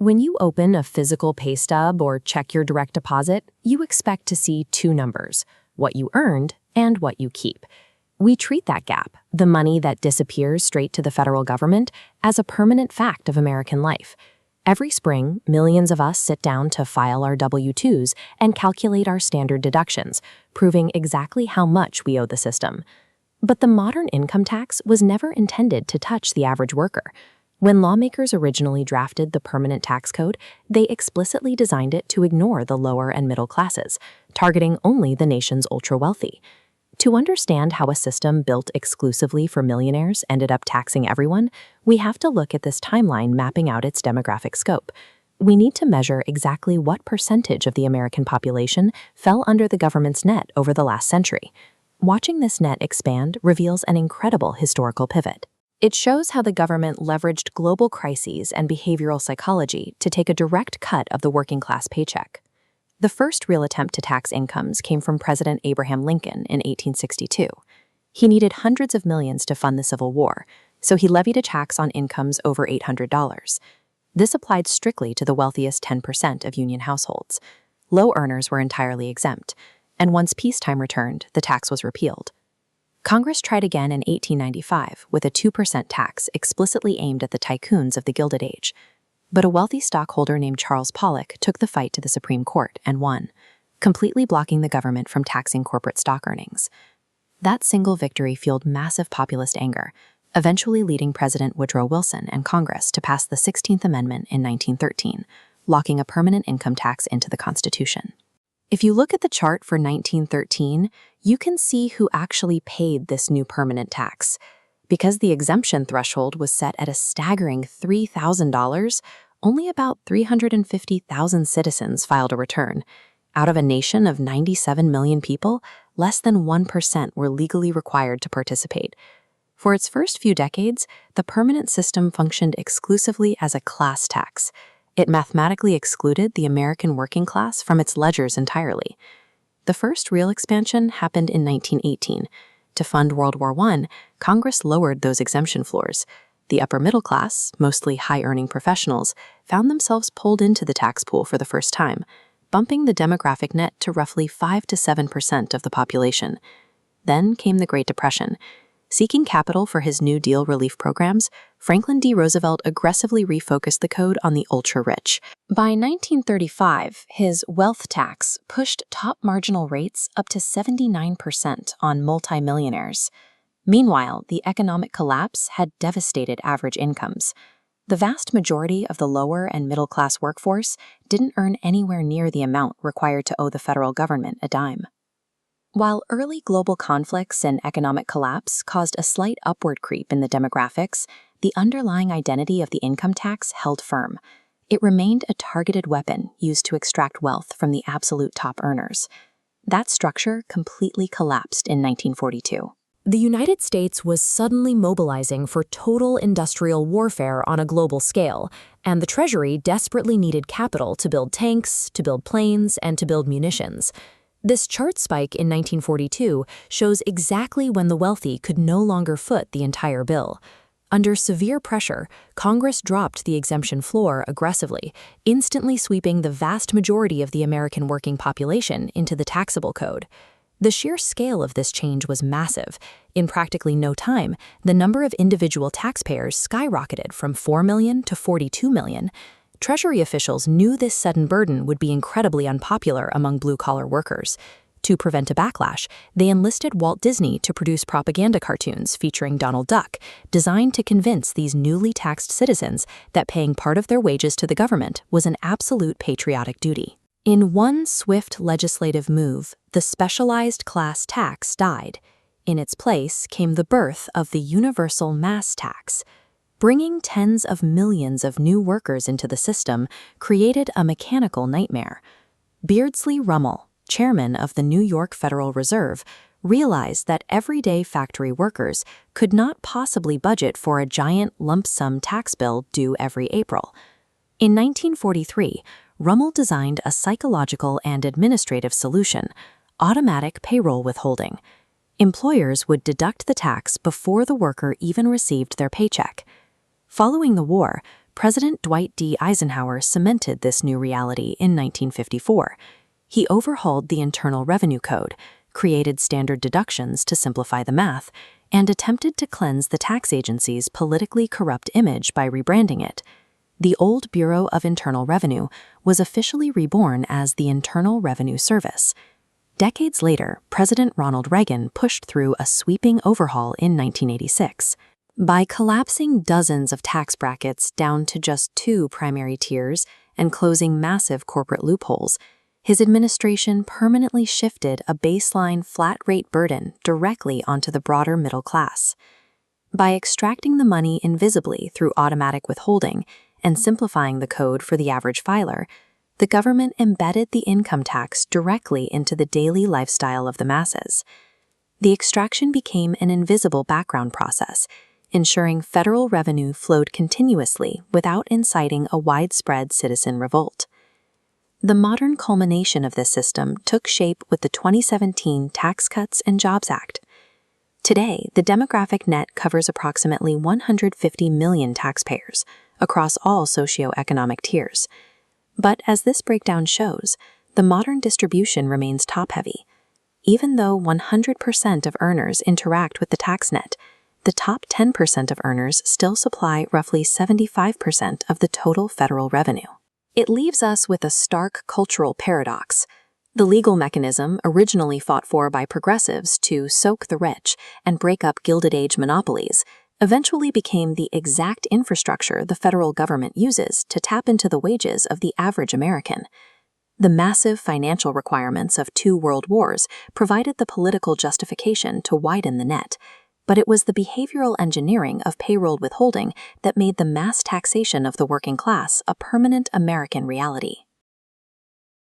When you open a physical pay stub or check your direct deposit, you expect to see two numbers, what you earned and what you keep. We treat that gap, the money that disappears straight to the federal government, as a permanent fact of American life. Every spring, millions of us sit down to file our W-2s and calculate our standard deductions, proving exactly how much we owe the system. But the modern income tax was never intended to touch the average worker. When lawmakers originally drafted the permanent tax code, they explicitly designed it to ignore the lower and middle classes, targeting only the nation's ultra-wealthy. To understand how a system built exclusively for millionaires ended up taxing everyone, we have to look at this timeline mapping out its demographic scope. We need to measure exactly what percentage of the American population fell under the government's net over the last century. Watching this net expand reveals an incredible historical pivot. It shows how the government leveraged global crises and behavioral psychology to take a direct cut of the working-class paycheck. The first real attempt to tax incomes came from President Abraham Lincoln in 1862. He needed hundreds of millions to fund the Civil War, so he levied a tax on incomes over $800. This applied strictly to the wealthiest 10% of Union households. Low earners were entirely exempt, and once peacetime returned, the tax was repealed. Congress tried again in 1895 with a 2% tax explicitly aimed at the tycoons of the Gilded Age. But a wealthy stockholder named Charles Pollock took the fight to the Supreme Court and won, completely blocking the government from taxing corporate stock earnings. That single victory fueled massive populist anger, eventually leading President Woodrow Wilson and Congress to pass the 16th Amendment in 1913, locking a permanent income tax into the Constitution. If you look at the chart for 1913, you can see who actually paid this new permanent tax. Because the exemption threshold was set at a staggering $3,000, only about 350,000 citizens filed a return. Out of a nation of 97 million people, less than 1% were legally required to participate. For its first few decades, the permanent system functioned exclusively as a class tax. It mathematically excluded the American working class from its ledgers entirely. The first real expansion happened in 1918. To fund World War I, Congress lowered those exemption floors. The upper middle class, mostly high-earning professionals, found themselves pulled into the tax pool for the first time, bumping the demographic net to roughly 5 to 7% of the population. Then came the Great Depression. Seeking capital for his New Deal relief programs, Franklin D. Roosevelt aggressively refocused the code on the ultra-rich. By 1935, his wealth tax pushed top marginal rates up to 79% on multimillionaires. Meanwhile, the economic collapse had devastated average incomes. The vast majority of the lower and middle-class workforce didn't earn anywhere near the amount required to owe the federal government a dime. While early global conflicts and economic collapse caused a slight upward creep in the demographics, the underlying identity of the income tax held firm. It remained a targeted weapon used to extract wealth from the absolute top earners. That structure completely collapsed in 1942. The United States was suddenly mobilizing for total industrial warfare on a global scale, and the Treasury desperately needed capital to build tanks, to build planes, and to build munitions. This chart spike in 1942 shows exactly when the wealthy could no longer foot the entire bill. Under severe pressure, Congress dropped the exemption floor aggressively, instantly sweeping the vast majority of the American working population into the taxable code. The sheer scale of this change was massive. In practically no time, the number of individual taxpayers skyrocketed from 4 million to 42 million. Treasury officials knew this sudden burden would be incredibly unpopular among blue-collar workers. To prevent a backlash, they enlisted Walt Disney to produce propaganda cartoons featuring Donald Duck, designed to convince these newly taxed citizens that paying part of their wages to the government was an absolute patriotic duty. In one swift legislative move, the specialized class tax died. In its place came the birth of the universal mass tax. Bringing tens of millions of new workers into the system created a mechanical nightmare. Beardsley Rummel, chairman of the New York Federal Reserve, realized that everyday factory workers could not possibly budget for a giant lump sum tax bill due every April. In 1943, Rummel designed a psychological and administrative solution: automatic payroll withholding. Employers would deduct the tax before the worker even received their paycheck. Following the war, President Dwight D. Eisenhower cemented this new reality in 1954. He overhauled the Internal Revenue Code, created standard deductions to simplify the math, and attempted to cleanse the tax agency's politically corrupt image by rebranding it. The old Bureau of Internal Revenue was officially reborn as the Internal Revenue Service. Decades later, President Ronald Reagan pushed through a sweeping overhaul in 1986. By collapsing dozens of tax brackets down to just 2 primary tiers and closing massive corporate loopholes, his administration permanently shifted a baseline flat-rate burden directly onto the broader middle class. By extracting the money invisibly through automatic withholding and simplifying the code for the average filer, the government embedded the income tax directly into the daily lifestyle of the masses. The extraction became an invisible background process, ensuring federal revenue flowed continuously without inciting a widespread citizen revolt. The modern culmination of this system took shape with the 2017 Tax Cuts and Jobs Act. Today, the demographic net covers approximately 150 million taxpayers across all socioeconomic tiers. But as this breakdown shows, the modern distribution remains top-heavy. Even though 100% of earners interact with the tax net, the top 10% of earners still supply roughly 75% of the total federal revenue. It leaves us with a stark cultural paradox. The legal mechanism originally fought for by progressives to soak the rich and break up Gilded Age monopolies eventually became the exact infrastructure the federal government uses to tap into the wages of the average American. The massive financial requirements of 2 world wars provided the political justification to widen the net, but it was the behavioral engineering of payroll withholding that made the mass taxation of the working class a permanent American reality.